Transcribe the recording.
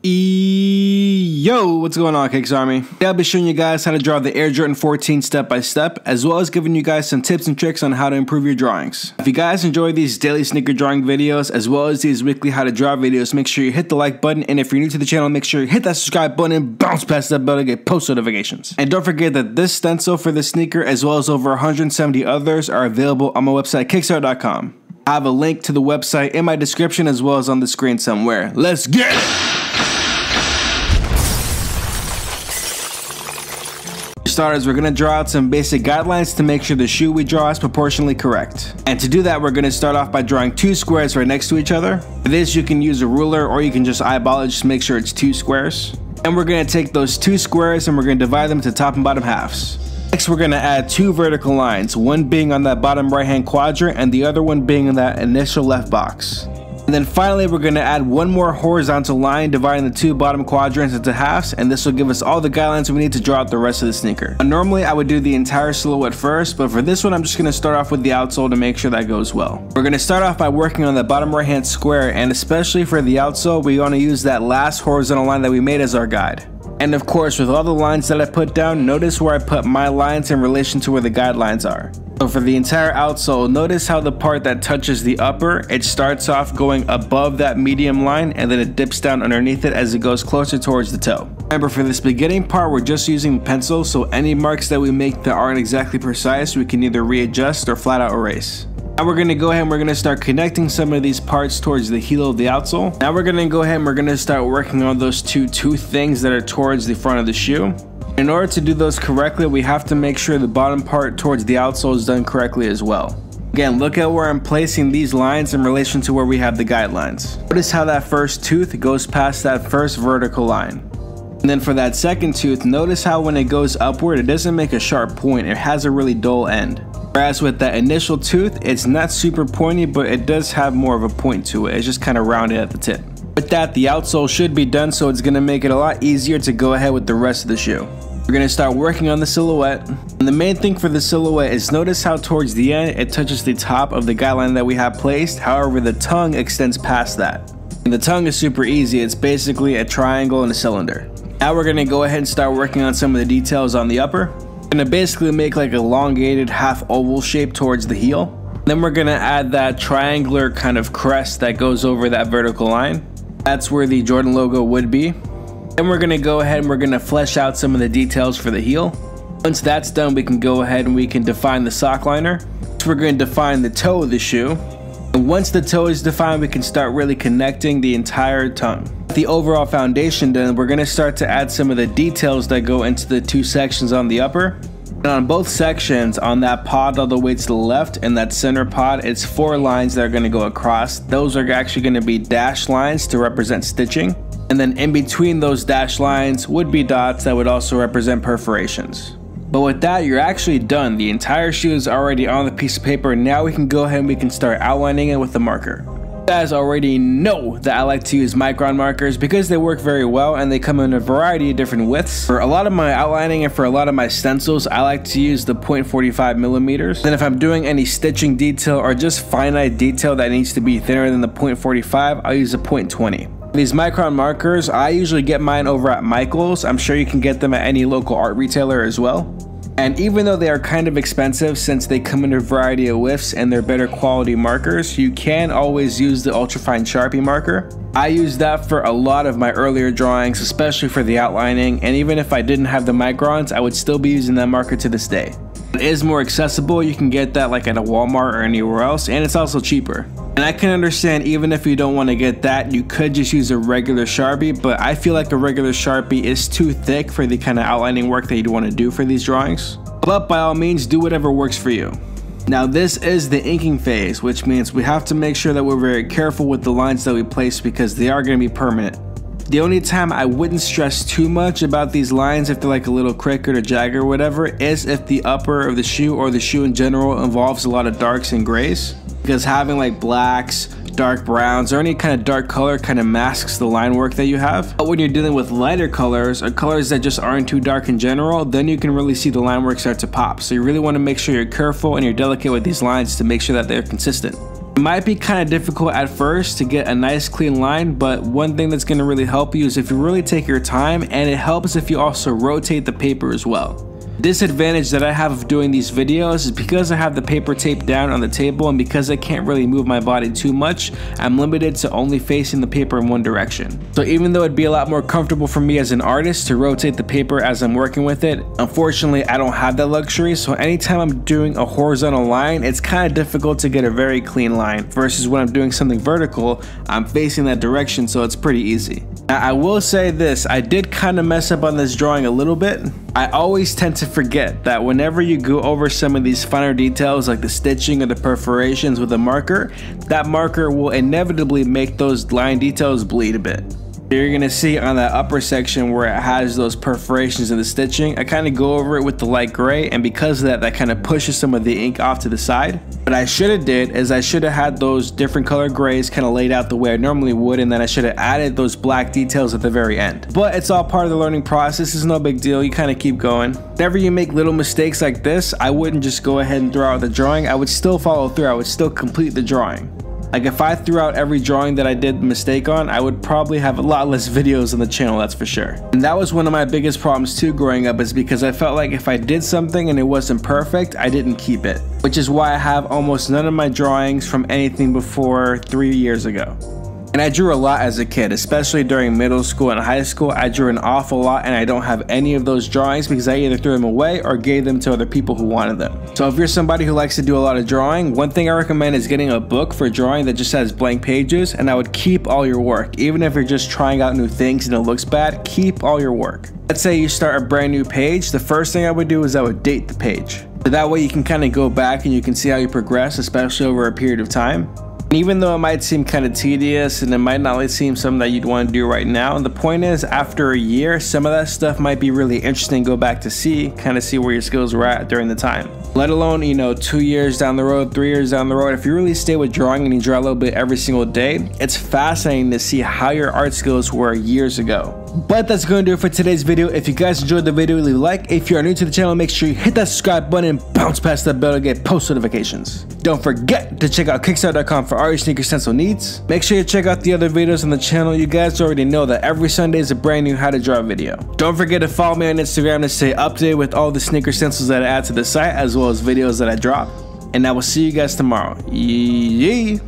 Yo, what's going on, Cakes Army? Today I'll be showing you guys how to draw the Air Jordan 14 step by step, as well as giving you guys some tips and tricks on how to improve your drawings. If you guys enjoy these daily sneaker drawing videos, as well as these weekly how to draw videos, make sure you hit the like button, and if you're new to the channel, make sure you hit that subscribe button and bounce past that bell to get post notifications. And don't forget that this stencil for this sneaker, as well as over 170 others, are available on my website, Kickstarter.com. I have a link to the website in my description as well as on the screen somewhere. Let's get it! For starters, we're going to draw out some basic guidelines to make sure the shoe we draw is proportionally correct. And to do that, we're going to start off by drawing two squares right next to each other. For this, you can use a ruler or you can just eyeball it, just make sure it's two squares. And we're going to take those two squares and we're going to divide them into top and bottom halves. Next, we're going to add two vertical lines, one being on that bottom right hand quadrant and the other one being in that initial left box. And then finally, we're going to add one more horizontal line dividing the two bottom quadrants into halves, and this will give us all the guidelines we need to draw out the rest of the sneaker. Normally, I would do the entire silhouette first, but for this one, I'm just going to start off with the outsole to make sure that goes well. We're going to start off by working on the bottom right hand square, and especially for the outsole, we want to use that last horizontal line that we made as our guide. And of course, with all the lines that I put down, notice where I put my lines in relation to where the guidelines are. So for the entire outsole, notice how the part that touches the upper, it starts off going above that medium line and then it dips down underneath it as it goes closer towards the toe. Remember, for this beginning part, we're just using pencil, so any marks that we make that aren't exactly precise, we can either readjust or flat out erase. Now we're going to go ahead and we're going to start connecting some of these parts towards the heel of the outsole. Now we're going to go ahead and we're going to start working on those two tooth things that are towards the front of the shoe. In order to do those correctly, we have to make sure the bottom part towards the outsole is done correctly as well. Again, look at where I'm placing these lines in relation to where we have the guidelines. Notice how that first tooth goes past that first vertical line. And then for that second tooth, notice how when it goes upward, it doesn't make a sharp point, it has a really dull end. Whereas with that initial tooth, it's not super pointy, but it does have more of a point to it. It's just kind of rounded at the tip. With that, the outsole should be done, so it's going to make it a lot easier to go ahead with the rest of the shoe. We're going to start working on the silhouette. And the main thing for the silhouette is notice how towards the end, it touches the top of the guideline that we have placed. However, the tongue extends past that. And the tongue is super easy. It's basically a triangle and a cylinder. Now we're going to go ahead and start working on some of the details on the upper. We're going to basically make like an elongated half oval shape towards the heel. Then we're going to add that triangular kind of crest that goes over that vertical line. That's where the Jordan logo would be. Then we're going to go ahead and we're going to flesh out some of the details for the heel. Once that's done, we can go ahead and we can define the sock liner. So we're going to define the toe of the shoe. And once the toe is defined, we can start really connecting the entire tongue. With the overall foundation done, we're going to start to add some of the details that go into the two sections on the upper. And on both sections, on that pod all the way to the left and that center pod, it's 4 lines that are going to go across. Those are actually going to be dashed lines to represent stitching. And then in between those dashed lines would be dots that would also represent perforations. But with that, you're actually done. The entire shoe is already on the piece of paper. Now we can go ahead and we can start outlining it with a marker. You guys already know that I like to use micron markers because they work very well and they come in a variety of different widths. For a lot of my outlining and for a lot of my stencils, I like to use the 0.45 millimeters. Then if I'm doing any stitching detail or just finite detail that needs to be thinner than the 0.45, I'll use a 0.20. These micron markers, I usually get mine over at Michael's. I'm sure you can get them at any local art retailer as well. And even though they are kind of expensive since they come in a variety of widths and they're better quality markers, you can always use the ultrafine Sharpie marker. I use that for a lot of my earlier drawings, especially for the outlining, and even if I didn't have the microns, I would still be using that marker to this day. It is more accessible, you can get that like at a Walmart or anywhere else, and it's also cheaper. And I can understand even if you don't want to get that, you could just use a regular Sharpie, but I feel like a regular Sharpie is too thick for the kind of outlining work that you'd want to do for these drawings. But by all means, do whatever works for you. Now this is the inking phase, which means we have to make sure that we're very careful with the lines that we place because they are going to be permanent. The only time I wouldn't stress too much about these lines if they're like a little crooked or jagged or whatever is if the upper of the shoe or the shoe in general involves a lot of darks and grays. Because having like blacks, dark browns, or any kind of dark color kind of masks the line work that you have. But when you're dealing with lighter colors or colors that just aren't too dark in general, then you can really see the line work start to pop. So you really want to make sure you're careful and you're delicate with these lines to make sure that they're consistent. It might be kind of difficult at first to get a nice clean line, but one thing that's going to really help you is if you really take your time, and it helps if you also rotate the paper as well. Disadvantage that I have of doing these videos is because I have the paper taped down on the table, and because I can't really move my body too much, I'm limited to only facing the paper in one direction. So even though it'd be a lot more comfortable for me as an artist to rotate the paper as I'm working with it, unfortunately I don't have that luxury, so anytime I'm doing a horizontal line, it's kind of difficult to get a very clean line, versus when I'm doing something vertical, I'm facing that direction, so it's pretty easy. Now I will say this, I did kind of mess up on this drawing a little bit. I always tend to forget that whenever you go over some of these finer details like the stitching or the perforations with a marker, that marker will inevitably make those line details bleed a bit. You're gonna see on that upper section where it has those perforations in the stitching, I kind of go over it with the light gray, and because of that, that kind of pushes some of the ink off to the side. What I should have did is I should have had those different color grays kind of laid out the way I normally would, and then I should have added those black details at the very end. But it's all part of the learning process, it's no big deal, you kind of keep going. Whenever you make little mistakes like this, I wouldn't just go ahead and throw out the drawing, I would still follow through, I would still complete the drawing. Like if I threw out every drawing that I did a mistake on, I would probably have a lot less videos on the channel, that's for sure. And that was one of my biggest problems too growing up, is because I felt like if I did something and it wasn't perfect, I didn't keep it. Which is why I have almost none of my drawings from anything before 3 years ago. And I drew a lot as a kid, especially during middle school and high school. I drew an awful lot, and I don't have any of those drawings because I either threw them away or gave them to other people who wanted them. So if you're somebody who likes to do a lot of drawing, one thing I recommend is getting a book for drawing that just has blank pages, and I would keep all your work. Even if you're just trying out new things and it looks bad, keep all your work. Let's say you start a brand new page, the first thing I would do is I would date the page. So that way you can kind of go back and you can see how you progress, especially over a period of time. And even though it might seem kind of tedious and it might not seem something that you'd want to do right now, the point is after a year, some of that stuff might be really interesting to go back to see, kind of see where your skills were at during the time. Let alone, you know, 2 years down the road, 3 years down the road, if you really stay with drawing and you draw a little bit every single day, it's fascinating to see how your art skills were years ago. But that's going to do it for today's video. If you guys enjoyed the video, leave a like. If you are new to the channel, make sure you hit that subscribe button and bounce past that bell to get post notifications. Don't forget to check out Kickstarter.com for all your sneaker stencil needs. Make sure you check out the other videos on the channel. You guys already know that every Sunday is a brand new how to draw video. Don't forget to follow me on Instagram to stay updated with all the sneaker stencils that I add to the site, as well as videos that I drop. And I will see you guys tomorrow. Yee.